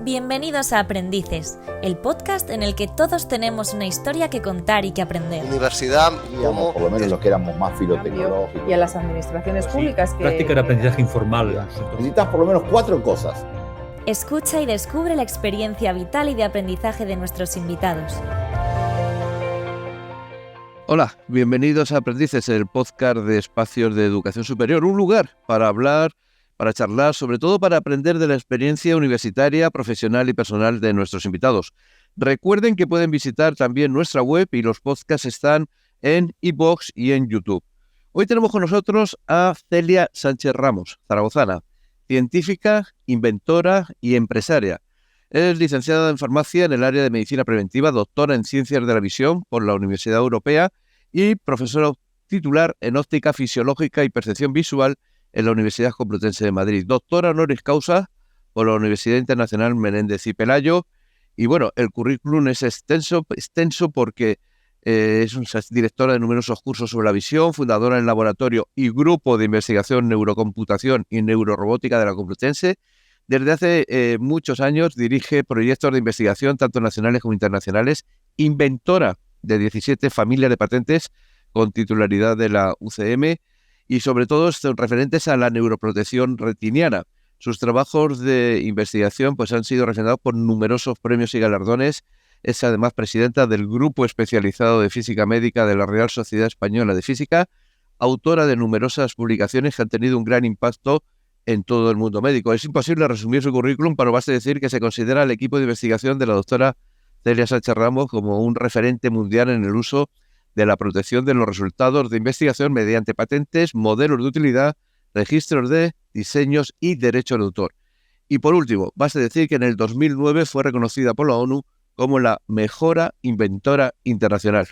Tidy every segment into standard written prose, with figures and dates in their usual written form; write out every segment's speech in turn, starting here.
Bienvenidos a Aprendices, el podcast en el que todos tenemos una historia que contar y que aprender. Universidad, digamos, por lo menos los que éramos más filotecnológicos. Y a las administraciones públicas que... Práctica de aprendizaje informal. Necesitas por lo menos 4 cosas. Escucha y descubre la experiencia vital y de aprendizaje de nuestros invitados. Hola, bienvenidos a Aprendices, el podcast de espacios de educación superior, un lugar para hablar, para charlar, sobre todo para aprender de la experiencia universitaria, profesional y personal de nuestros invitados. Recuerden que pueden visitar también nuestra web y los podcasts están en iVoox y en YouTube. Hoy tenemos con nosotros a Celia Sánchez Ramos, zaragozana, científica, inventora y empresaria. Es licenciada en farmacia en el área de medicina preventiva, doctora en ciencias de la visión por la Universidad Europea y profesora titular en óptica fisiológica y percepción visual en la Universidad Complutense de Madrid. Doctora honoris causa por la Universidad Internacional Menéndez y Pelayo. Y bueno, el currículum es extenso porque es directora de numerosos cursos sobre la visión, fundadora del laboratorio y grupo de investigación neurocomputación y neurorobótica de la Complutense. Desde hace muchos años dirige proyectos de investigación, tanto nacionales como internacionales, inventora de 17 familias de patentes con titularidad de la UCM y sobre todo son referentes a la neuroprotección retiniana. Sus trabajos de investigación pues, han sido refrendados por numerosos premios y galardones. Es además presidenta del Grupo Especializado de Física Médica de la Real Sociedad Española de Física, autora de numerosas publicaciones que han tenido un gran impacto en todo el mundo médico. Es imposible resumir su currículum, pero basta decir que se considera el equipo de investigación de la doctora Celia Sánchez Ramos como un referente mundial en el uso de la protección de los resultados de investigación mediante patentes, modelos de utilidad, registros de diseños y derechos de autor. Y por último, basta decir que en el 2009 fue reconocida por la ONU como la mejor inventora internacional.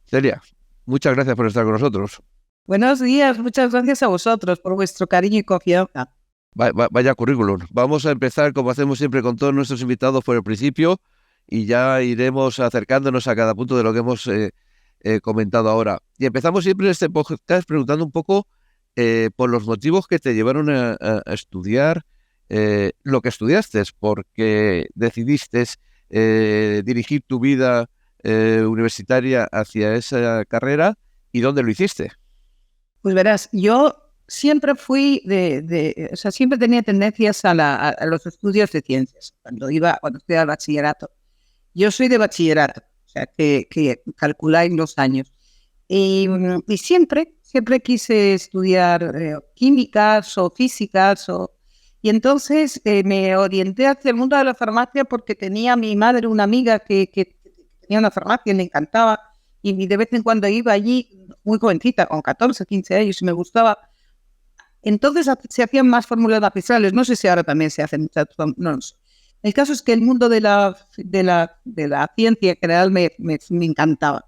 Celia, muchas gracias por estar con nosotros. Buenos días, muchas gracias a vosotros por vuestro cariño y confianza. Vaya currículum. Vamos a empezar, como hacemos siempre con todos nuestros invitados, por el principio y ya iremos acercándonos a cada punto de lo que hemos comentado ahora. Y empezamos siempre este podcast preguntando un poco por los motivos que te llevaron a estudiar lo que estudiaste, porque decidiste dirigir tu vida universitaria hacia esa carrera y dónde lo hiciste. Pues verás, yo siempre fui siempre tenía tendencias a los estudios de ciencias cuando estudiaba el bachillerato. Yo soy de bachillerato, o sea que calculáis los años. Y siempre quise estudiar químicas o físicas y entonces me orienté hacia el mundo de la farmacia porque tenía mi madre una amiga que tenía una farmacia y me encantaba. Y de vez en cuando iba allí, muy jovencita, con 14, 15 años, y me gustaba. Entonces se hacían más fórmulas magistrales. No sé si ahora también se hacen muchas. No sé. El caso es que el mundo de la ciencia en general me encantaba.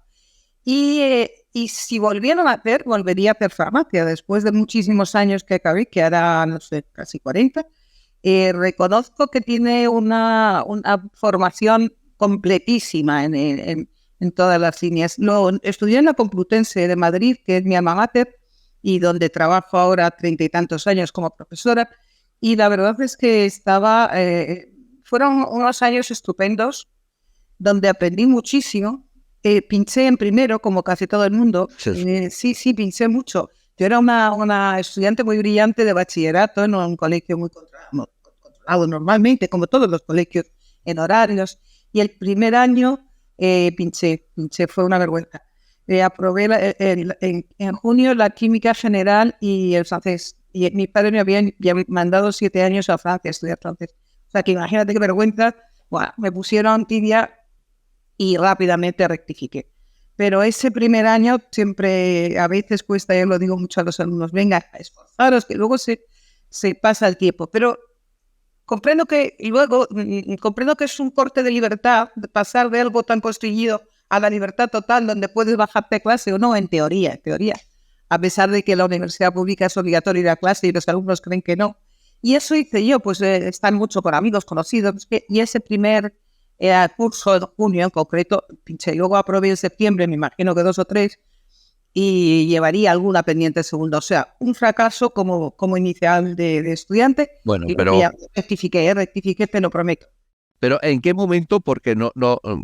Y si volvieron a hacer, volvería a hacer farmacia. Después de muchísimos años que acabé, que ahora, no sé, casi 40, reconozco que tiene una formación completísima en todas las líneas. Lo estudié en la Complutense de Madrid, que es mi alma mater, y donde trabajo ahora 30 y tantos años como profesora, y la verdad es que fueron unos años estupendos, donde aprendí muchísimo. Pinché en primero, como casi todo el mundo. Sí, pinché mucho. Yo era una estudiante muy brillante de bachillerato en un colegio muy controlado normalmente, como todos los colegios, en horarios, y el primer año pinché, fue una vergüenza. Aprobé en junio la química general y el francés. Y mi padre me había mandado 7 años a Francia a estudiar francés. O sea que imagínate qué vergüenza. Bueno, me pusieron tibia y rápidamente rectifiqué. Pero ese primer año siempre, a veces cuesta, yo lo digo mucho a los alumnos, venga, a esforzaros, que luego se pasa el tiempo. Pero comprendo que es un corte de libertad, de pasar de algo tan constreñido a la libertad total, donde puedes bajarte a clase o no, en teoría. A pesar de que la universidad pública es obligatoria ir a clase y los alumnos creen que no. Y eso hice yo, pues estar mucho con amigos conocidos. Y ese primer curso de junio en concreto, pinché. Luego aprobé en septiembre, me imagino que 2 o 3, y llevaría alguna pendiente segunda. O sea, un fracaso como inicial de estudiante. Bueno, Y pero ya rectifiqué, te lo prometo. Pero ¿en qué momento? Porque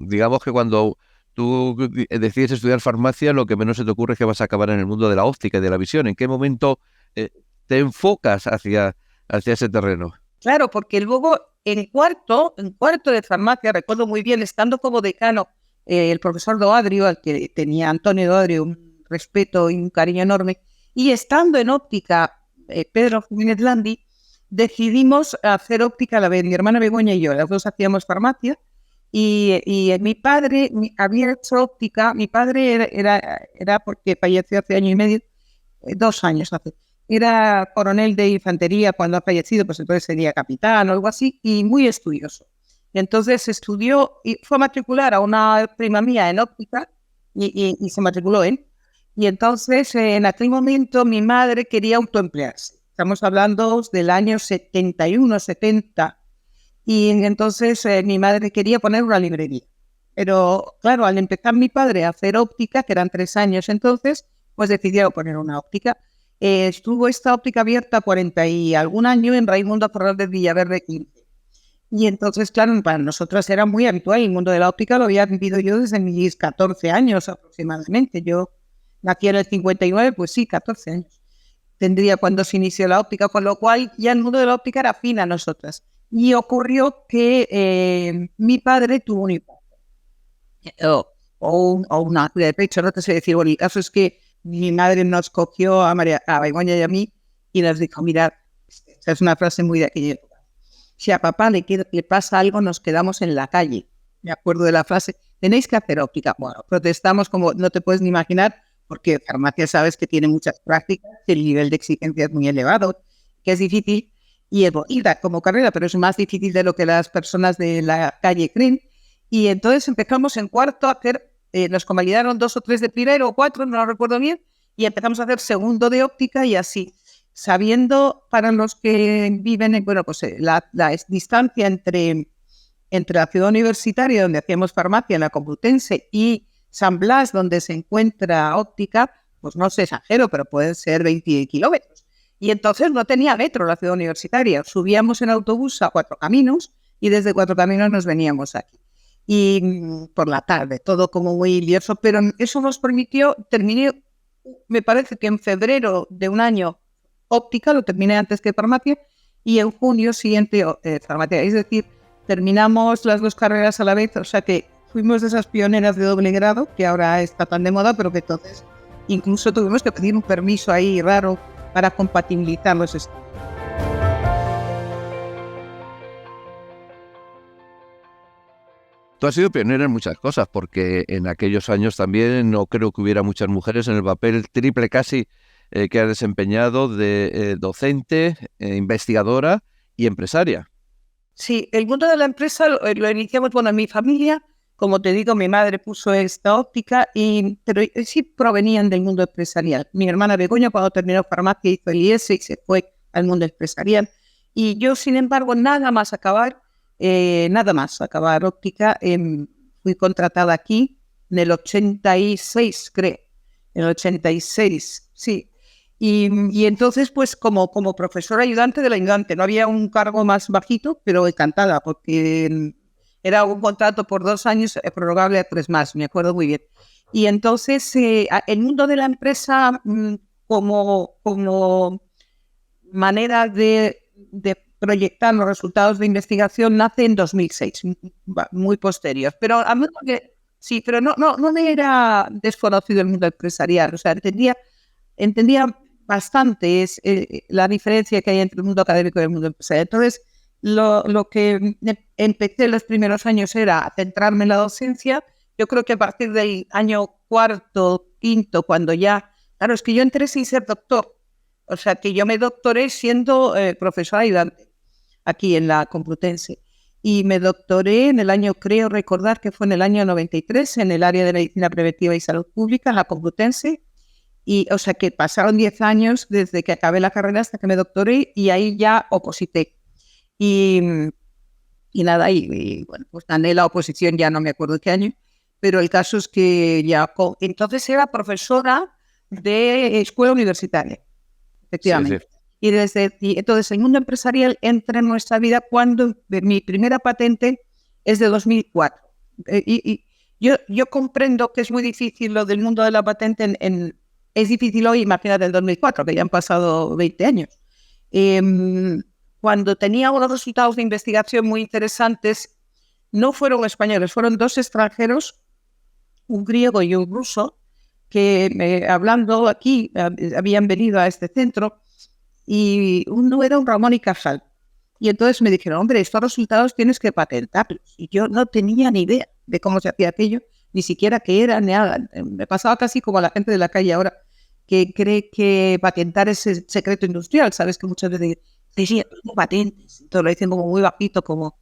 digamos que cuando tú decides estudiar farmacia, lo que menos se te ocurre es que vas a acabar en el mundo de la óptica y de la visión. ¿En qué momento te enfocas hacia ese terreno? Claro, porque luego en cuarto de farmacia, recuerdo muy bien, estando como decano, el profesor Doadrio, al que tenía Antonio Doadrio un respeto y un cariño enorme, y estando en óptica, Pedro Jiménez Landi, decidimos hacer óptica a la vez. Mi hermana Begoña y yo, las dos hacíamos farmacia, y mi padre había hecho óptica. Mi padre era porque falleció hace año y medio, 2 años hace. Era coronel de infantería cuando ha fallecido, pues entonces sería capitán o algo así, y muy estudioso. Entonces estudió y fue a matricular a una prima mía en óptica y se matriculó él. Y entonces en aquel momento mi madre quería autoemplearse. Estamos hablando del año 71, 70. Y entonces mi madre quería poner una librería. Pero claro, al empezar mi padre a hacer óptica, que eran 3 años entonces, pues decidió poner una óptica. Estuvo esta óptica abierta 40 y algún año en Raimundo Fernández Villaverde 15. Y entonces, claro, para nosotras era muy habitual. El mundo de la óptica lo había vivido yo desde mis 14 años aproximadamente. Yo nací en el 59, pues sí, 14 años tendría cuando se inició la óptica, con lo cual ya el mundo de la óptica era afín a nosotras. Y ocurrió que mi padre tuvo un infarto o una de pecho, no te sé decir. Bueno, el caso es que mi madre nos cogió a Begoña y a mí y nos dijo: mirad, esta es una frase muy de aquella época, si a papá le pasa algo, nos quedamos en la calle. Me acuerdo de la frase: tenéis que hacer óptica. Bueno, protestamos como no te puedes ni imaginar, porque farmacia sabes que tiene muchas prácticas, el nivel de exigencia es muy elevado, que es difícil y es bonita como carrera, pero es más difícil de lo que las personas de la calle creen. Y entonces empezamos en cuarto a hacer, nos convalidaron 2 o 3 de primero o 4, no lo recuerdo bien, y empezamos a hacer segundo de óptica y así, sabiendo para los que viven, bueno, pues la distancia entre la ciudad universitaria, donde hacíamos farmacia, en la Complutense, y San Blas, donde se encuentra óptica, pues no sé, exagero, pero pueden ser 20 kilómetros. Y entonces no tenía metro la ciudad universitaria. Subíamos en autobús a 4 Caminos y desde 4 Caminos nos veníamos aquí. Y por la tarde, todo como muy lioso, pero eso nos permitió, terminé, me parece que en febrero de un año óptica, lo terminé antes que farmacia, y en junio siguiente farmacia. Es decir, terminamos las 2 carreras a la vez, o sea que fuimos de esas pioneras de doble grado, que ahora está tan de moda, pero que entonces incluso tuvimos que pedir un permiso ahí raro para compatibilizar los estudios. Tú has sido pionera en muchas cosas, porque en aquellos años también no creo que hubiera muchas mujeres en el papel triple casi que has desempeñado de docente, investigadora y empresaria. Sí, el mundo de la empresa lo iniciamos, bueno, en mi familia. Como te digo, mi madre puso esta óptica, pero sí provenían del mundo empresarial. Mi hermana Begoña, cuando terminó farmacia, hizo el IES y se fue al mundo empresarial. Y yo, sin embargo, nada más acabar óptica, fui contratada aquí en el 86, creo. En el 86, sí. Y entonces, pues como profesora ayudante del ayudante, no había un cargo más bajito, pero encantada, porque era un contrato por 2 años, prorrogable a 3 más, me acuerdo muy bien. Y entonces el mundo de la empresa como manera de proyectar los resultados de investigación nace en 2006, muy posterior. Pero a mí sí, pero no me era desconocido el mundo empresarial. O sea, entendía bastante la diferencia que hay entre el mundo académico y el mundo empresarial. Entonces, lo que empecé en los primeros años era centrarme en la docencia. Yo creo que a partir del año 4º, 5º, cuando ya... Claro, es que yo entré sin ser doctor. O sea, que yo me doctoré siendo profesora ayudante aquí en la Complutense. Y me doctoré en el año, creo recordar que fue en el año 93, en el área de Medicina Preventiva y Salud Pública, en la Complutense. Y, o sea, que pasaron 10 años desde que acabé la carrera hasta que me doctoré, y ahí ya oposité. Y nada, y bueno, pues gané la oposición, ya no me acuerdo qué año, pero el caso es que ya... Entonces era profesora de escuela universitaria, efectivamente. Sí, sí. Y entonces el mundo empresarial entra en nuestra vida cuando mi primera patente es de 2004. Yo comprendo que es muy difícil lo del mundo de la patente. Es difícil hoy, imagínate, en 2004, que ya han pasado 20 años. Cuando tenía unos resultados de investigación muy interesantes, no fueron españoles, fueron dos extranjeros, un griego y un ruso, que hablando aquí, habían venido a este centro, y uno era un Ramón y Cajal. Y entonces me dijeron, hombre, estos resultados tienes que patentarlos. Y yo no tenía ni idea de cómo se hacía aquello, ni siquiera qué era, ni nada. Me pasaba casi como a la gente de la calle ahora, que cree que patentar es el secreto industrial. Sabes que muchas veces dicen, tengo patentes. Entonces lo dicen como muy bajito, como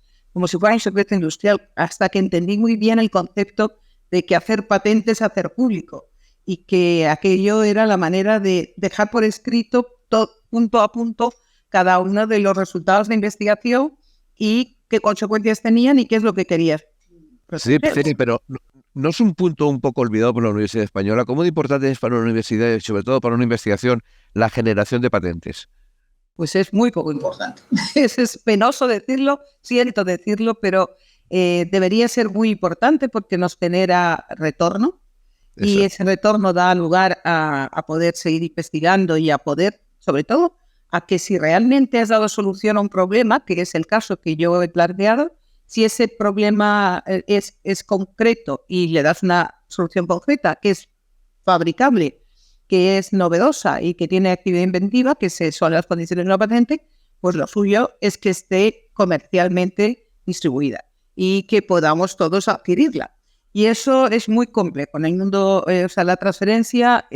si fuera un secreto industrial, hasta que entendí muy bien el concepto de que hacer patentes es hacer público. Y que aquello era la manera de dejar por escrito punto a punto cada uno de los resultados de investigación y qué consecuencias tenían y qué es lo que querías. Sí, Ceni, pero ¿no es un punto un poco olvidado por la Universidad Española? ¿Cómo de importante es para una universidad y sobre todo para una investigación la generación de patentes? Pues es muy poco importante. Es penoso decirlo, siento decirlo, pero debería ser muy importante porque nos genera retorno. Eso. Y ese retorno da lugar a poder seguir investigando y a poder, sobre todo, a que si realmente has dado solución a un problema, que es el caso que yo he planteado, si ese problema es concreto y le das una solución concreta, que es fabricable, que es novedosa y que tiene actividad inventiva, que son las condiciones de una patente, pues lo suyo es que esté comercialmente distribuida y que podamos todos adquirirla. Y eso es muy complejo. En el mundo, la transferencia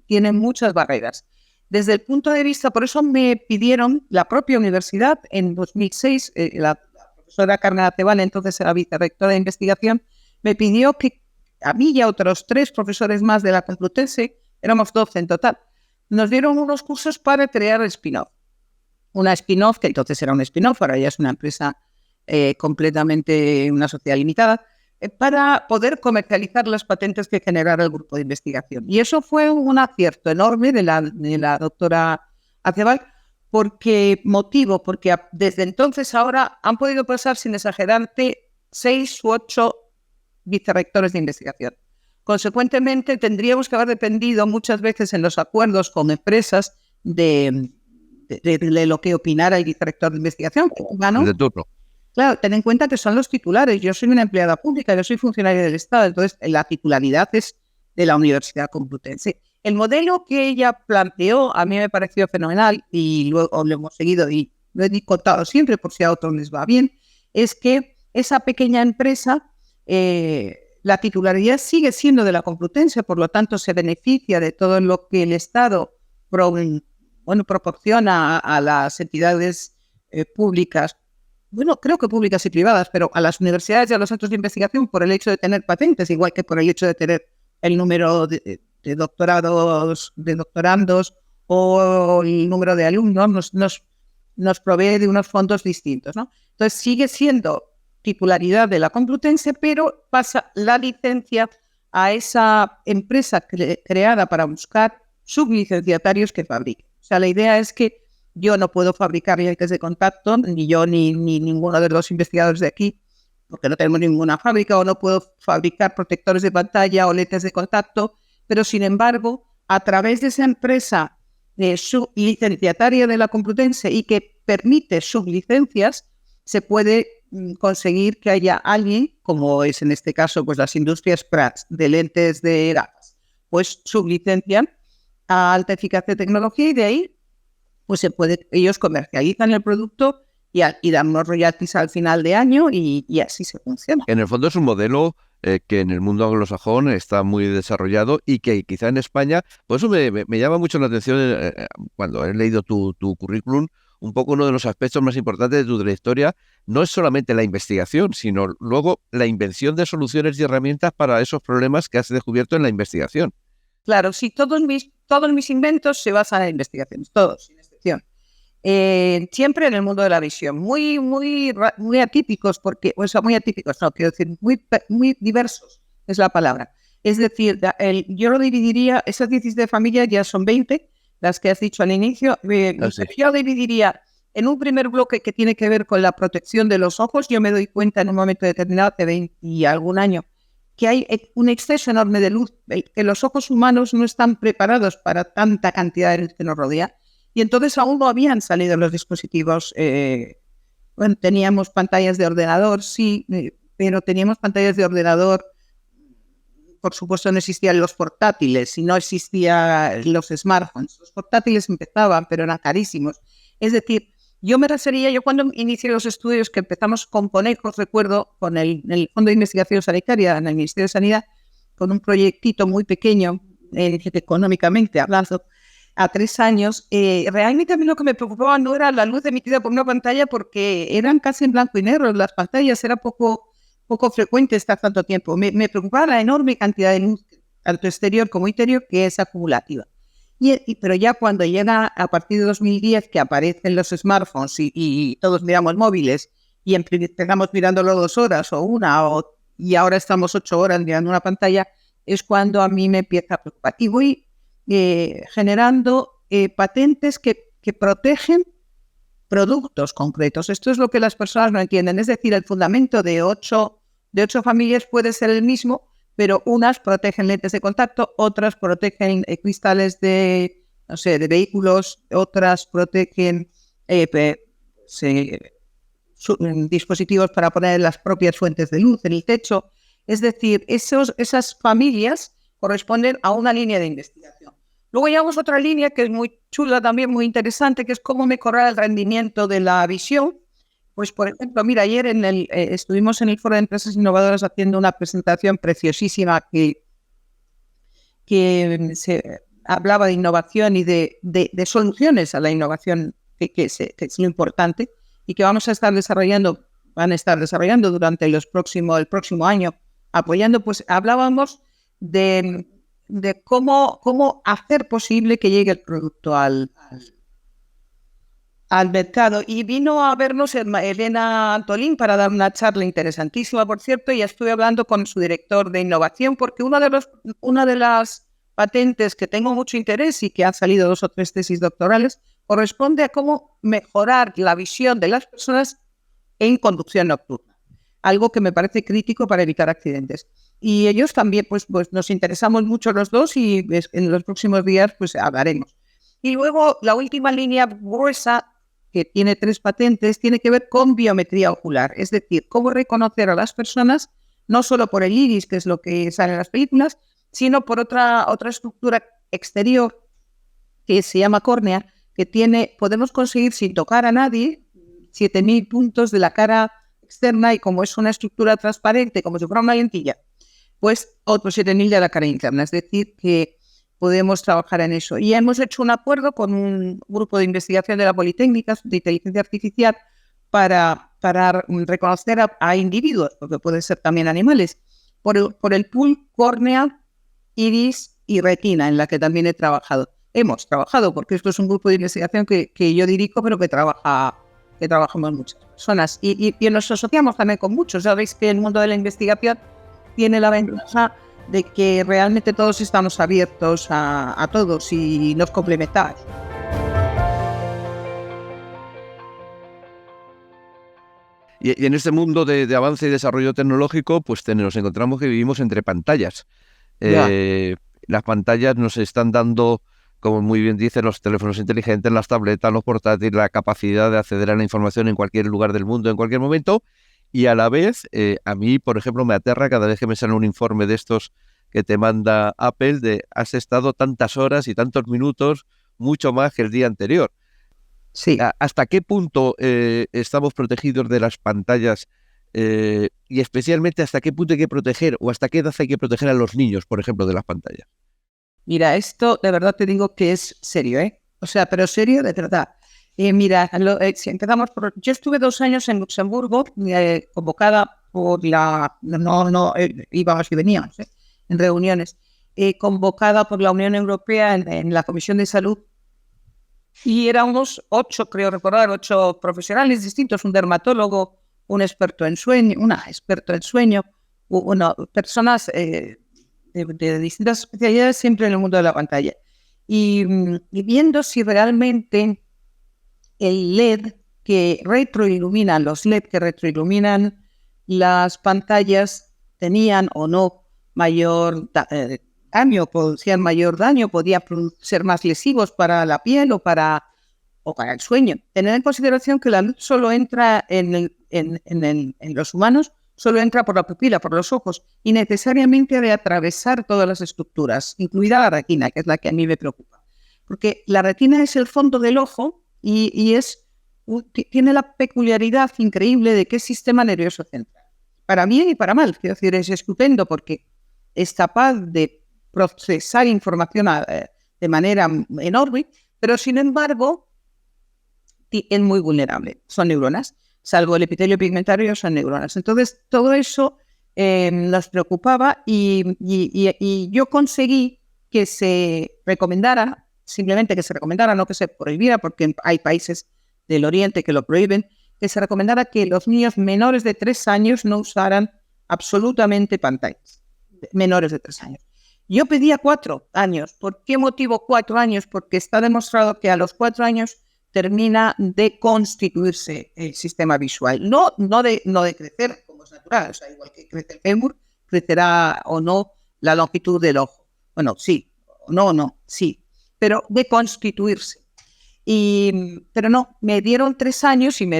tiene muchas barreras. Desde el punto de vista, por eso me pidieron la propia universidad en 2006, la profesora Carmen Acebal, entonces era vicerrectora de investigación, me pidió que a mí y a otros 3 profesores más de la Complutense, éramos 12 en total, nos dieron unos cursos para crear el spin-off. Una spin-off, que entonces era un spin-off, ahora ya es una empresa completamente, una sociedad limitada, para poder comercializar las patentes que generara el grupo de investigación. Y eso fue un acierto enorme de la doctora Acebal, porque desde entonces ahora han podido pasar, sin exagerarte, 6 u 8 vicerrectores de investigación. Consecuentemente, tendríamos que haber dependido muchas veces en los acuerdos con empresas de lo que opinara el vicerrector de investigación. ¿No? De turno. Claro, ten en cuenta que son los titulares. Yo soy una empleada pública, yo soy funcionaria del Estado, entonces la titularidad es de la Universidad Complutense. El modelo que ella planteó a mí me pareció fenomenal y luego lo hemos seguido y lo he contado siempre por si a otros les va bien, es que esa pequeña empresa, la titularidad sigue siendo de la Complutense, por lo tanto se beneficia de todo lo que el Estado proporciona a las entidades públicas. Bueno, creo que públicas y privadas, pero a las universidades y a los centros de investigación por el hecho de tener patentes, igual que por el hecho de tener el número de doctorandos o el número de alumnos, nos provee de unos fondos distintos, ¿no? Entonces sigue siendo titularidad de la Complutense, pero pasa la licencia a esa empresa creada para buscar sublicenciatarios que fabriquen. O sea, la idea es que yo no puedo fabricar lentes de contacto, ni yo ni ninguno de los investigadores de aquí, porque no tenemos ninguna fábrica, o no puedo fabricar protectores de pantalla o lentes de contacto, pero sin embargo, a través de esa empresa sublicenciataria de la Complutense y que permite sublicencias, se puede conseguir que haya alguien, como es en este caso pues las industrias Prats de lentes de gafas, pues sublicencian a alta eficacia de tecnología y de ahí pues ellos comercializan el producto y dan unos royalties al final de año y así se funciona. En el fondo es un modelo que en el mundo anglosajón está muy desarrollado y que quizá en España, por eso me llama mucho la atención cuando he leído tu currículum, un poco uno de los aspectos más importantes de tu trayectoria no es solamente la investigación, sino luego la invención de soluciones y herramientas para esos problemas que has descubierto en la investigación. Claro, sí, todos mis inventos se basan en investigaciones, todos, sin excepción. Siempre en el mundo de la visión, muy atípicos, muy atípicos, no, quiero decir, muy diversos, es la palabra. Es decir, yo lo dividiría, esas 17 familias ya son 20, las que has dicho al inicio. Yo lo dividiría en un primer bloque que tiene que ver con la protección de los ojos. Yo me doy cuenta en un momento determinado, hace 20 y algún año, que hay un exceso enorme de luz, que los ojos humanos no están preparados para tanta cantidad de luz que nos rodea. Y entonces aún no habían salido los dispositivos. Bueno, teníamos pantallas de ordenador, sí, pero teníamos pantallas de ordenador. Por supuesto, no existían los portátiles y no existían los smartphones. Los portátiles empezaban, pero eran carísimos. Es decir, yo cuando inicié los estudios que empezamos con Conejos, recuerdo, con el Fondo de Investigación Sanitaria en el Ministerio de Sanidad, con un proyectito muy pequeño, económicamente hablando, a 3 años, realmente a mí lo que me preocupaba no era la luz emitida por una pantalla, porque eran casi en blanco y negro las pantallas, era poco frecuente estar tanto tiempo. Me preocupaba la enorme cantidad de luz, tanto exterior como interior, que es acumulativa. Pero ya cuando llega a partir de 2010, que aparecen los smartphones y todos miramos móviles y empezamos mirándolo 2 horas o 1, y ahora estamos 8 horas mirando una pantalla, es cuando a mí me empieza a preocupar. Y voy generando patentes que protegen productos concretos. Esto es lo que las personas no entienden. Es decir, el fundamento de 8 familias puede ser el mismo, pero unas protegen lentes de contacto, otras protegen cristales de vehículos, otras protegen dispositivos para poner las propias fuentes de luz en el techo. Es decir, esas familias corresponden a una línea de investigación. Luego llevamos otra línea que es muy chula, también muy interesante, que es cómo mejorar el rendimiento de la visión. Pues, por ejemplo, mira, ayer estuvimos en el Foro de Empresas Innovadoras haciendo una presentación preciosísima que se hablaba de innovación y de soluciones a la innovación, que es lo importante, y que van a estar desarrollando durante el próximo año, apoyando. Pues hablábamos de cómo hacer posible que llegue el producto al mercado. Y vino a vernos Elena Antolín para dar una charla interesantísima, por cierto, y estuve hablando con su director de innovación, porque una de las patentes que tengo mucho interés y que han salido 2 o 3 tesis doctorales corresponde a cómo mejorar la visión de las personas en conducción nocturna, algo que me parece crítico para evitar accidentes. Y ellos también, pues nos interesamos mucho los dos, y en los próximos días pues hablaremos. Y luego la última línea gruesa, que tiene 3 patentes, tiene que ver con biometría ocular, es decir, cómo reconocer a las personas, no solo por el iris, que es lo que sale en las películas, sino por otra estructura exterior que se llama córnea, que podemos conseguir sin tocar a nadie 7.000 puntos de la cara externa, y como es una estructura transparente, como si fuera una lentilla, pues otros 7.000 de la cara interna. Es decir, que podemos trabajar en eso. Y hemos hecho un acuerdo con un grupo de investigación de la Politécnica de inteligencia artificial para reconocer a individuos, porque pueden ser también animales, por el pool córnea, iris y retina, en la que también he trabajado. Hemos trabajado, porque esto es un grupo de investigación que yo dirijo, pero que trabajamos muchas personas. Y nos asociamos también con muchos. Sabéis que el mundo de la investigación tiene la ventaja de que realmente todos estamos abiertos a todos y nos complementamos. Y en este mundo de avance y desarrollo tecnológico, pues nos encontramos que vivimos entre pantallas. Las pantallas nos están dando, como muy bien dicen, los teléfonos inteligentes, las tabletas, los portátiles, la capacidad de acceder a la información en cualquier lugar del mundo, en cualquier momento. Y a la vez, a mí, por ejemplo, me aterra cada vez que me sale un informe de estos que te manda Apple, de has estado tantas horas y tantos minutos, mucho más que el día anterior. Sí. ¿Hasta qué punto estamos protegidos de las pantallas? Y especialmente, ¿hasta qué punto hay que proteger, o hasta qué edad hay que proteger a los niños, por ejemplo, de las pantallas? Mira, esto de verdad te digo que es serio, ¿eh? O sea, pero serio de verdad. Mira, si empezamos yo estuve 2 años en Luxemburgo, convocada por íbamos y veníamos, en reuniones, convocada por la Unión Europea en la Comisión de Salud, y éramos 8, creo recordar, 8 profesionales distintos, un dermatólogo, un experto en sueño, una experta en sueño, personas de distintas especialidades, siempre en el mundo de la pantalla. Y viendo si realmente el LED que retroiluminan, los LED que retroiluminan las pantallas tenían o no mayor daño, producían mayor daño, podían ser más lesivos para la piel o para el sueño. Tener en consideración que la luz solo entra en los humanos, solo entra por la pupila, por los ojos, y necesariamente ha de atravesar todas las estructuras, incluida la retina, que es la que a mí me preocupa. Porque la retina es el fondo del ojo y tiene la peculiaridad increíble de que es sistema nervioso central. Para bien y para mal, quiero decir, es estupendo porque es capaz de procesar información de manera enorme, pero sin embargo es muy vulnerable. Son neuronas, salvo el epitelio pigmentario, son neuronas. Entonces, todo eso nos preocupaba y yo conseguí que se recomendara, simplemente que se recomendara, no que se prohibiera, porque hay países del Oriente que lo prohíben, que se recomendara que los niños menores de 3 años no usaran absolutamente pantallas, menores de 3 años. Yo pedía 4 años. ¿Por qué motivo 4 años? Porque está demostrado que a los 4 años termina de constituirse el sistema visual. No de crecer, como es natural. O sea, igual que crece el fémur, crecerá o no la longitud del ojo. Bueno, sí. No, sí. Pero de constituirse. Pero no, me dieron 3 años y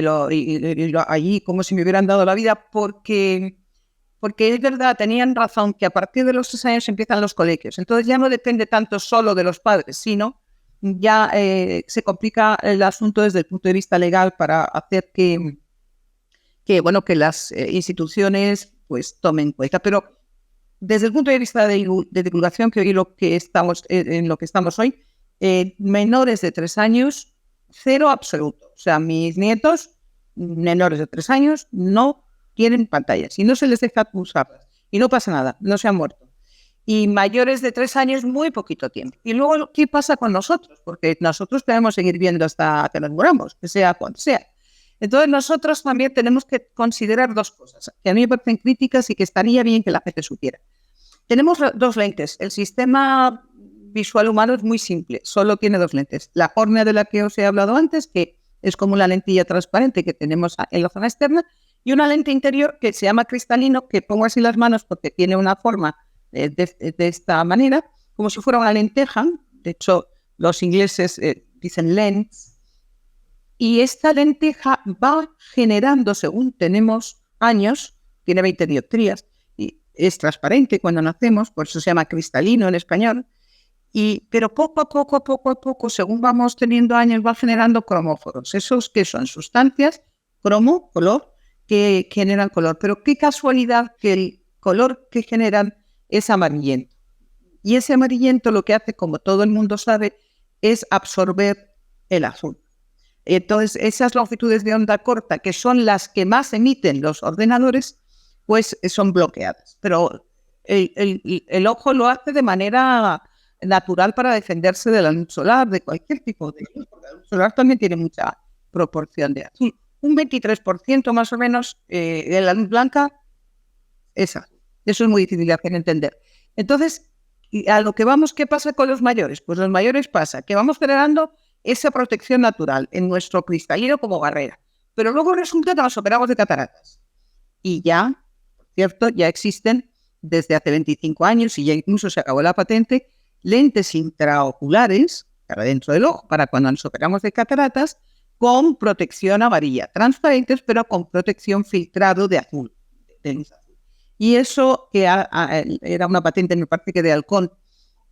allí como si me hubieran dado la vida porque es verdad, tenían razón que a partir de los 3 años empiezan los colegios. Entonces ya no depende tanto solo de los padres, sino ya se complica el asunto desde el punto de vista legal para hacer que las instituciones pues tomen cuenta. Pero desde el punto de vista de divulgación, que hoy en lo que estamos hoy, menores de 3 años, 0 absoluto. O sea, mis nietos, menores de 3 años, no tienen pantallas y no se les deja usarlas. Y no pasa nada, no se han muerto. Y mayores de 3 años, muy poquito tiempo. Y luego, ¿qué pasa con nosotros? Porque nosotros podemos seguir viendo hasta que nos muramos, que sea cuando sea. Entonces, nosotros también tenemos que considerar 2 cosas que a mí me parecen críticas y que estaría bien que la gente supiera. Tenemos 2 lentes. El sistema visual humano es muy simple, solo tiene 2 lentes. La córnea de la que os he hablado antes, que es como la lentilla transparente que tenemos en la zona externa, y una lente interior que se llama cristalino, que pongo así las manos porque tiene una forma de esta manera, como si fuera una lenteja. De hecho, los ingleses dicen lens. Y esta lenteja va generando, según tenemos años, tiene 20 dioptrías, y es transparente cuando nacemos, por eso se llama cristalino en español, pero poco a poco, según vamos teniendo años, va generando cromóforos. Esos que son sustancias, cromo, color, que generan color. Pero qué casualidad que el color que generan es amarillento. Y ese amarillento lo que hace, como todo el mundo sabe, es absorber el azul. Entonces, esas longitudes de onda corta, que son las que más emiten los ordenadores, pues son bloqueadas. Pero el ojo lo hace de manera natural para defenderse de la luz solar, de cualquier tipo de luz, porque la luz solar también tiene mucha proporción de azul. Un 23% más o menos de la luz blanca es azul. Eso es muy difícil de hacer entender. Entonces, a lo que vamos, ¿qué pasa con los mayores? Pues los mayores pasa que vamos generando esa protección natural en nuestro cristalino como barrera. Pero luego resulta que nos operamos de cataratas. Y ya, por cierto, ya existen desde hace 25 años, y ya incluso se acabó la patente, lentes intraoculares para dentro del ojo, para cuando nos operamos de cataratas, con protección amarilla, transparentes, pero con protección filtrado de azul, de luz azul. Y eso que era una patente, me parece que de Halcón,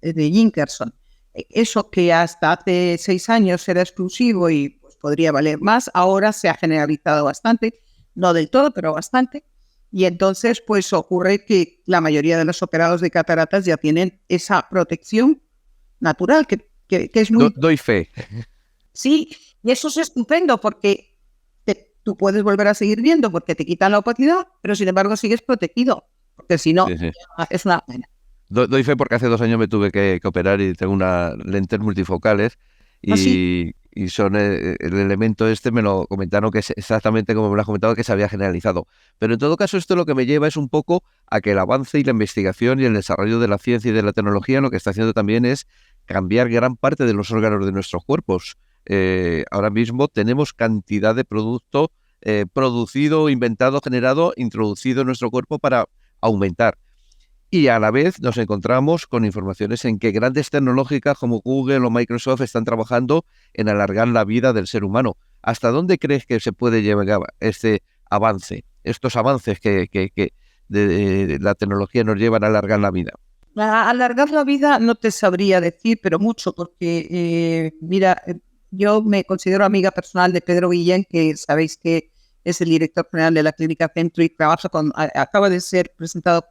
de Jinkerson, eso que hasta hace 6 años era exclusivo y pues, podría valer más, ahora se ha generalizado bastante, no del todo, pero bastante. Y entonces, pues ocurre que la mayoría de los operados de cataratas ya tienen esa protección natural, que es muy... Doy fe. Sí, y eso es estupendo porque tú puedes volver a seguir viendo porque te quitan la opacidad, pero sin embargo sigues protegido, porque si no, sí. Es una pena. Doy fe porque hace 2 años me tuve que operar y tengo unas lentes multifocales y y son el elemento me lo comentaron que es exactamente como me lo has comentado, que se había generalizado. Pero en todo caso esto lo que me lleva es un poco a que el avance y la investigación y el desarrollo de la ciencia y de la tecnología lo que está haciendo también es cambiar gran parte de los órganos de nuestros cuerpos. Ahora mismo tenemos cantidad de producto producido, inventado, generado, introducido en nuestro cuerpo para aumentar. Y a la vez nos encontramos con informaciones en que grandes tecnológicas como Google o Microsoft están trabajando en alargar la vida del ser humano. ¿Hasta dónde crees que se puede llegar este avance, estos avances que de la tecnología nos llevan a alargar la vida? A alargar la vida no te sabría decir, pero mucho, porque yo me considero amiga personal de Pedro Guillén, que sabéis que es el director general de la Clínica Centro y trabaja acaba de ser presentado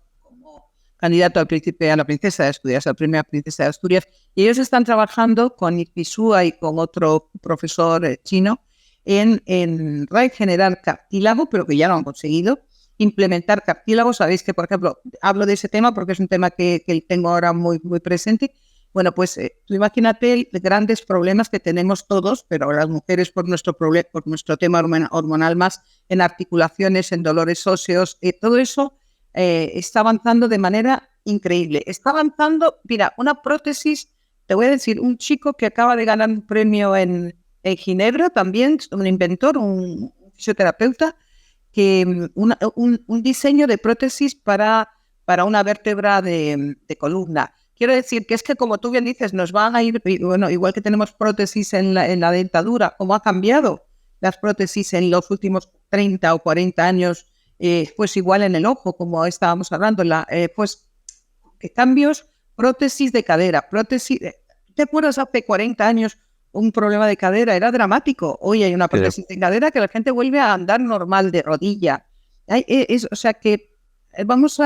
candidato al príncipe, a la princesa de Asturias, a la primera princesa de Asturias, y ellos están trabajando con Ikisua y con otro profesor chino en regenerar cartílago, pero que ya lo han conseguido, implementar cartílago. Sabéis que, por ejemplo, hablo de ese tema porque es un tema que tengo ahora muy, muy presente. Bueno, pues tú imagínate grandes problemas que tenemos todos, pero las mujeres por nuestro tema hormonal más en articulaciones, en dolores óseos, todo eso está avanzando de manera increíble. Está avanzando, mira, una prótesis, te voy a decir, un chico que acaba de ganar un premio en Ginebra, también un inventor, un fisioterapeuta, que un diseño de prótesis para una vértebra de columna. Quiero decir que es que, como tú bien dices, nos van a ir, bueno, igual que tenemos prótesis en la dentadura, como ha cambiado las prótesis en los últimos 30 o 40 años, pues igual en el ojo, como estábamos hablando, pues cambios, prótesis de cadera, ¿te acuerdas hace 40 años un problema de cadera? Era dramático. Hoy hay una prótesis de cadera que la gente vuelve a andar normal de rodilla. O sea que vamos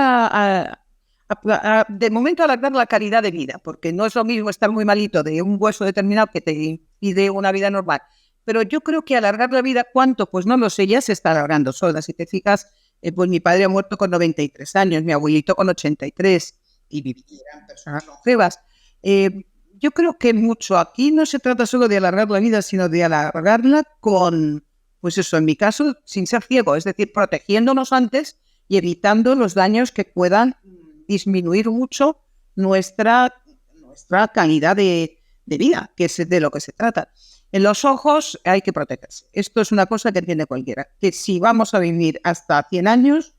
de momento a alargar la calidad de vida, porque no es lo mismo estar muy malito de un hueso determinado que te impide una vida normal. Pero yo creo que alargar la vida, ¿cuánto? Pues no lo sé, ya se está alargando sola. Si te fijas, pues mi padre ha muerto con 93 años, mi abuelito con 83, y vivían personas longevas. Yo creo que mucho aquí no se trata solo de alargar la vida, sino de alargarla con, pues eso, en mi caso, sin ser ciego, es decir, protegiéndonos antes y evitando los daños que puedan disminuir mucho nuestra calidad de vida, que es de lo que se trata. En los ojos hay que protegerse. Esto es una cosa que entiende cualquiera, que si vamos a vivir hasta 100 años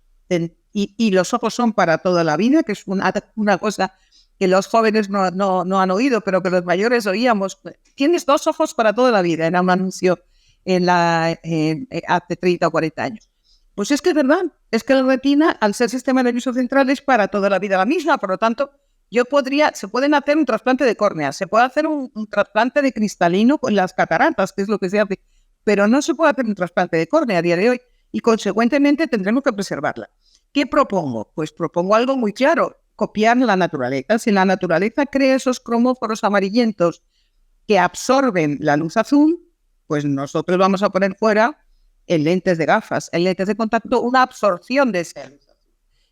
y los ojos son para toda la vida, que es una cosa que los jóvenes no han oído, pero que los mayores oíamos. Tienes 2 ojos para toda la vida, era un anuncio hace 30 o 40 años. Pues es que es verdad, es que la retina, al ser sistema nervioso central, es para toda la vida la misma, por lo tanto, se pueden hacer un trasplante de córnea, se puede hacer un trasplante de cristalino con las cataratas, que es lo que se hace, pero no se puede hacer un trasplante de córnea a día de hoy y, consecuentemente, tendremos que preservarla. ¿Qué propongo? Pues propongo algo muy claro, copiar la naturaleza. Si la naturaleza crea esos cromóforos amarillentos que absorben la luz azul, pues nosotros vamos a poner fuera en lentes de gafas, en lentes de contacto, una absorción de esa luz azul.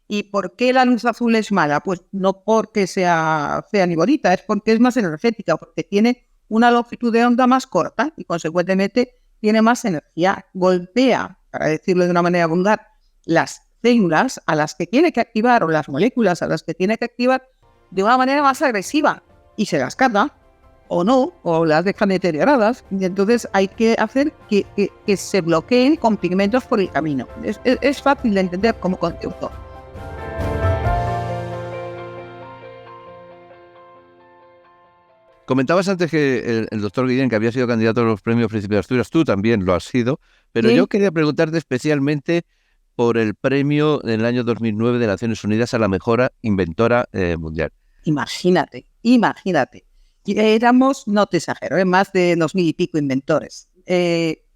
¿Y por qué la luz azul es mala? Pues no porque sea fea ni bonita, es porque es más energética, porque tiene una longitud de onda más corta y, consecuentemente, tiene más energía. Golpea, para decirlo de una manera vulgar, las células a las que tiene que activar o las moléculas a las que tiene que activar de una manera más agresiva y se las carga o no, o las dejan deterioradas, y entonces hay que hacer que se bloqueen con pigmentos por el camino. Es fácil de entender como concepto. Comentabas antes que el doctor Guillén, que había sido candidato a los premios Príncipe de Asturias, tú también lo has sido, pero ¿Sí? Yo quería preguntarte especialmente por el premio en el año 2009 de Naciones Unidas a la mejor inventora mundial. Imagínate. Éramos, no te exagero, más de 2.000 y pico inventores.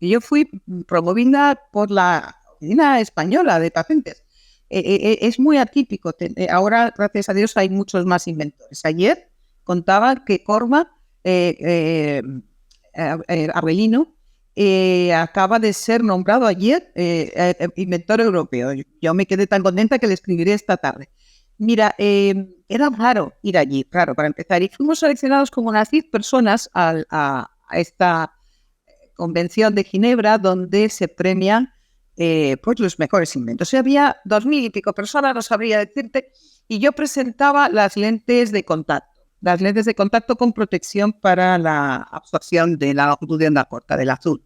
Yo fui promovida por la Oficina Española de Patentes. Es muy atípico. Ahora, gracias a Dios, hay muchos más inventores. Ayer contaba que Corma Arbelino acaba de ser nombrado ayer inventor europeo. Yo me quedé tan contenta que le escribiré esta tarde. Mira, era raro ir allí, claro, para empezar. Y fuimos seleccionados como unas 10 personas a convención de Ginebra donde se premian pues los mejores inventos. O sea, había 2.000 y pico personas, no sabría decirte, y yo presentaba las lentes de contacto con protección para la absorción de la longitud de onda corta, del azul.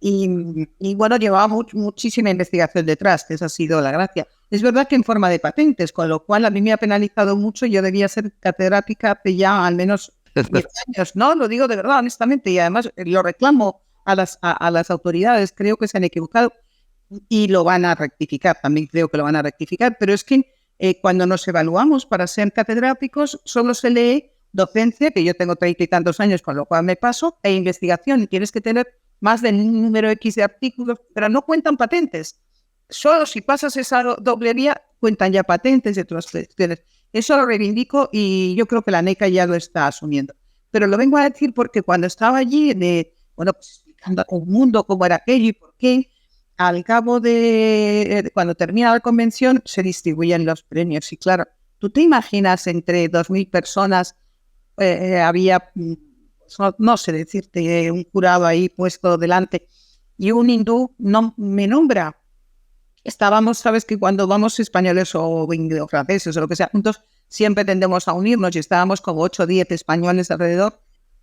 Y bueno, llevaba muchísima investigación detrás, que esa ha sido la gracia. Es verdad que en forma de patentes, con lo cual a mí me ha penalizado mucho. Yo debía ser catedrática hace ya al menos 10 años, ¿no? Lo digo de verdad, honestamente, y además lo reclamo a las autoridades. Creo que se han equivocado y lo van a rectificar, también creo que lo van a rectificar, pero es que cuando nos evaluamos para ser catedráticos solo se lee docencia, que yo tengo 30 y tantos años, con lo cual me paso, e investigación, y tienes que tener más de un número X de artículos, pero no cuentan patentes. Solo si pasas esa doble vía, cuentan ya patentes de otras cuestiones. Eso lo reivindico y yo creo que la NECA ya lo está asumiendo. Pero lo vengo a decir porque cuando estaba allí, pues explicando a un mundo cómo era aquello y por qué, al cabo de cuando termina la convención, se distribuyen los premios. Y claro, tú te imaginas entre 2.000 personas, había, no sé decirte, un jurado ahí puesto delante y un hindú no me nombra. Estábamos, sabes que cuando vamos españoles o franceses o lo que sea juntos, siempre tendemos a unirnos, y estábamos como 8 o 10 españoles alrededor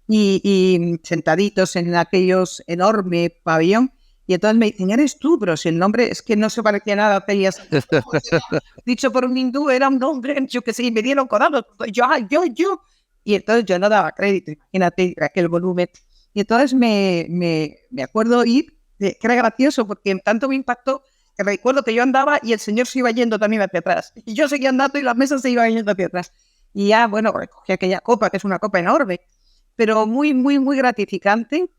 y sentaditos en aquellos enorme pabellón. Y entonces me dicen, eres tú, pero si el nombre es que no se parecía nada a Celia. Dicho por un hindú, era un nombre, yo que sé, y me dieron codados. Yo. Y entonces yo no daba crédito, imagínate aquel volumen. Y entonces me acuerdo ir, que era gracioso, porque tanto me impactó que recuerdo que yo andaba y el señor se iba yendo también hacia atrás. Y yo seguía andando y las mesas se iban yendo hacia atrás. Y ya, bueno, recogí aquella copa, que es una copa enorme, pero muy, muy, muy gratificante.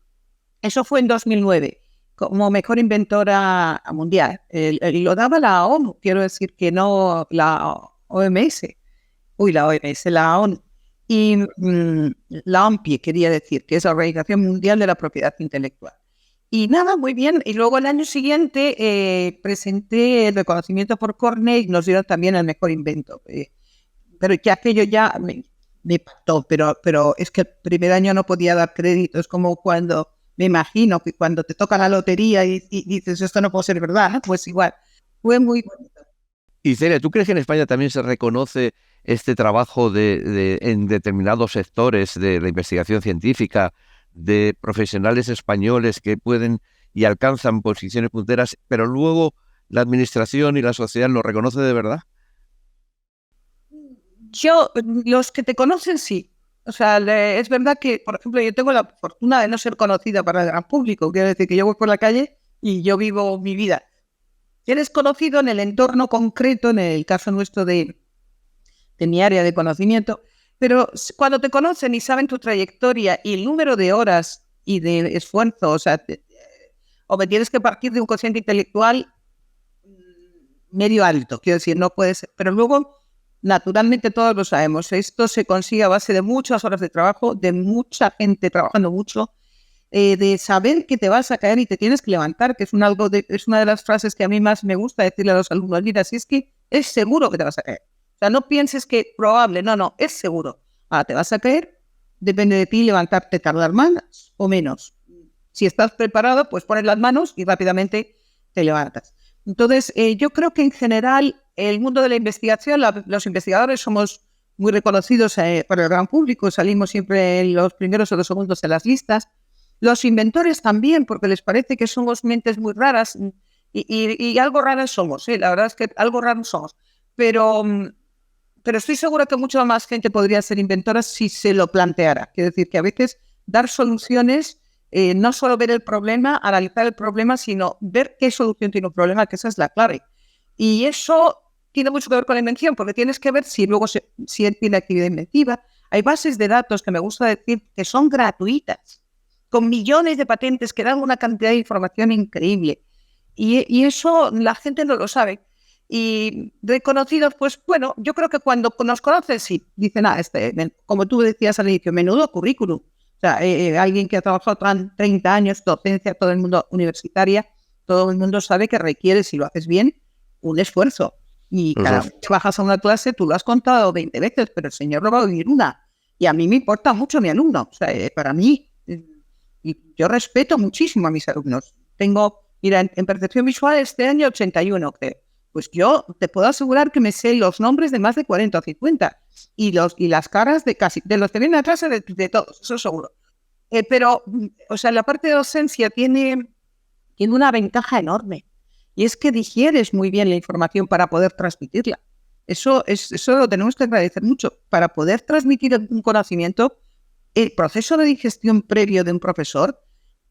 Eso fue en 2009. Como mejor inventora mundial. Lo daba la ONU, quiero decir que no la OMS. La ONU. Y la OMPI, quería decir, que es la Organización Mundial de la Propiedad Intelectual. Y nada, muy bien. Y luego el año siguiente presenté el reconocimiento por Cornell y nos dieron también el mejor invento. Pero ya aquello ya me impactó, pero es que el primer año no podía dar crédito. Es como cuando... Me imagino que cuando te toca la lotería y dices, esto no puede ser verdad, pues igual, fue muy bonito. Y Celia, ¿tú crees que en España también se reconoce este trabajo en determinados sectores de la investigación científica, de profesionales españoles que pueden y alcanzan posiciones punteras, pero luego la administración y la sociedad lo reconoce de verdad? Los que te conocen, sí. O sea, es verdad que, por ejemplo, yo tengo la fortuna de no ser conocida para el gran público. Quiero decir que yo voy por la calle y yo vivo mi vida. Eres conocido en el entorno concreto, en el caso nuestro de mi área de conocimiento, pero cuando te conocen y saben tu trayectoria y el número de horas y de esfuerzo, o me tienes que partir de un cociente intelectual medio alto, quiero decir, no puede ser, pero luego... Naturalmente todos lo sabemos, esto se consigue a base de muchas horas de trabajo, de mucha gente trabajando mucho, de saber que te vas a caer y te tienes que levantar, que es una de las frases que a mí más me gusta decirle a los alumnos. Mira, si es que es seguro que te vas a caer. O sea, no pienses que probable, no, es seguro. Ahora te vas a caer, depende de ti levantarte, tardar más o menos. Si estás preparado, pues pones las manos y rápidamente te levantas. Entonces, yo creo que en general el mundo de la investigación, los investigadores somos muy reconocidos por el gran público, salimos siempre en los primeros o los segundos de las listas. Los inventores también, porque les parece que somos mentes muy raras y algo raras somos, la verdad es que algo raros somos. Pero estoy segura que mucha más gente podría ser inventora si se lo planteara. Quiero decir que a veces dar soluciones... no solo ver el problema, analizar el problema, sino ver qué solución tiene un problema, que esa es la clave. Y eso tiene mucho que ver con la invención, porque tienes que ver si luego si él tiene actividad inventiva. Hay bases de datos que me gusta decir que son gratuitas, con millones de patentes que dan una cantidad de información increíble. Y eso la gente no lo sabe. Y reconocidos, pues bueno, yo creo que cuando nos conocen, sí, dicen, como tú decías al inicio, menudo currículum. O sea, alguien que ha trabajado 30 años, docencia, todo el mundo universitaria, todo el mundo sabe que requiere, si lo haces bien, un esfuerzo. Y cada vez que bajas a una clase, tú lo has contado 20 veces, pero el señor lo va a vivir una. Y a mí me importa mucho mi alumno. O sea, para mí, Y yo respeto muchísimo a mis alumnos. Mira, en percepción visual este año 81, creo. Pues yo te puedo asegurar que me sé los nombres de más de 40 o 50 y las caras de los que vienen atrás de todos, eso seguro. Pero, o sea, la parte de docencia tiene una ventaja enorme y es que digieres muy bien la información para poder transmitirla. Eso lo tenemos que agradecer mucho. Para poder transmitir un conocimiento, el proceso de digestión previo de un profesor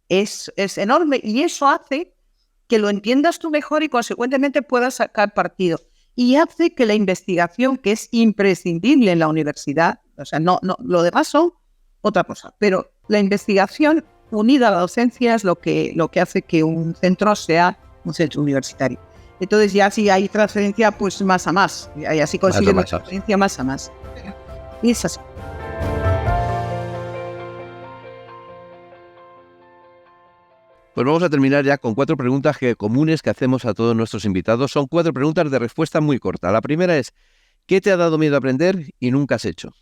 es enorme y eso hace que lo entiendas tú mejor y consecuentemente puedas sacar partido. Y hace que la investigación, que es imprescindible en la universidad, o sea, no, lo demás son otra cosa, pero la investigación unida a la docencia es lo que hace que un centro sea un centro universitario. Entonces ya si hay transferencia, pues más a más, y así consigue la transferencia más a más. Y es así. Pues vamos a terminar ya con 4 preguntas comunes que hacemos a todos nuestros invitados. Son 4 preguntas de respuesta muy corta. La primera es, ¿qué te ha dado miedo aprender y nunca has hecho?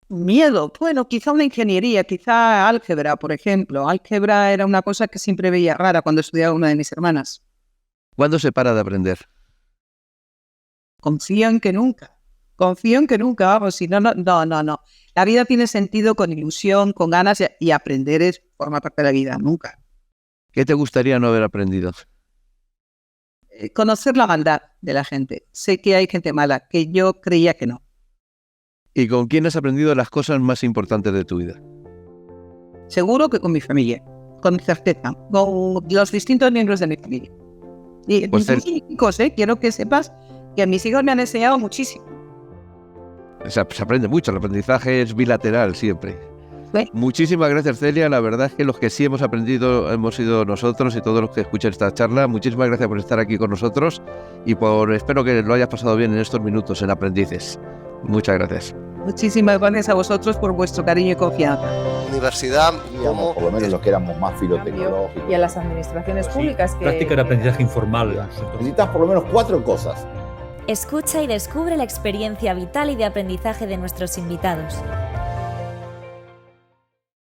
Miedo, bueno, quizá una ingeniería, quizá álgebra, por ejemplo. Álgebra era una cosa que siempre veía rara cuando estudiaba una de mis hermanas. ¿Cuándo se para de aprender? Confío en que nunca, vamos, si no. La vida tiene sentido con ilusión, con ganas y aprender forma parte de la vida, nunca. ¿Qué te gustaría no haber aprendido? Conocer la maldad de la gente. Sé que hay gente mala, que yo creía que no. ¿Y con quién has aprendido las cosas más importantes de tu vida? Seguro que con mi familia, con certeza, con los distintos miembros de mi familia. Y pues mis hijos, quiero que sepas que mis hijos me han enseñado muchísimo. Se aprende mucho, el aprendizaje es bilateral siempre. ¿Sí? Muchísimas gracias, Celia. La verdad es que los que sí hemos aprendido hemos sido nosotros y todos los que escuchan esta charla. Muchísimas gracias por estar aquí con nosotros y espero que lo hayas pasado bien en estos minutos en Aprendices. Muchas gracias. Muchísimas gracias a vosotros por vuestro cariño y confianza. Universidad Digamos, por lo menos los que éramos más filotecnológicos. Y a las administraciones públicas que... Práctica de aprendizaje informal. Necesitas por lo menos 4 cosas. Escucha y descubre la experiencia vital y de aprendizaje de nuestros invitados.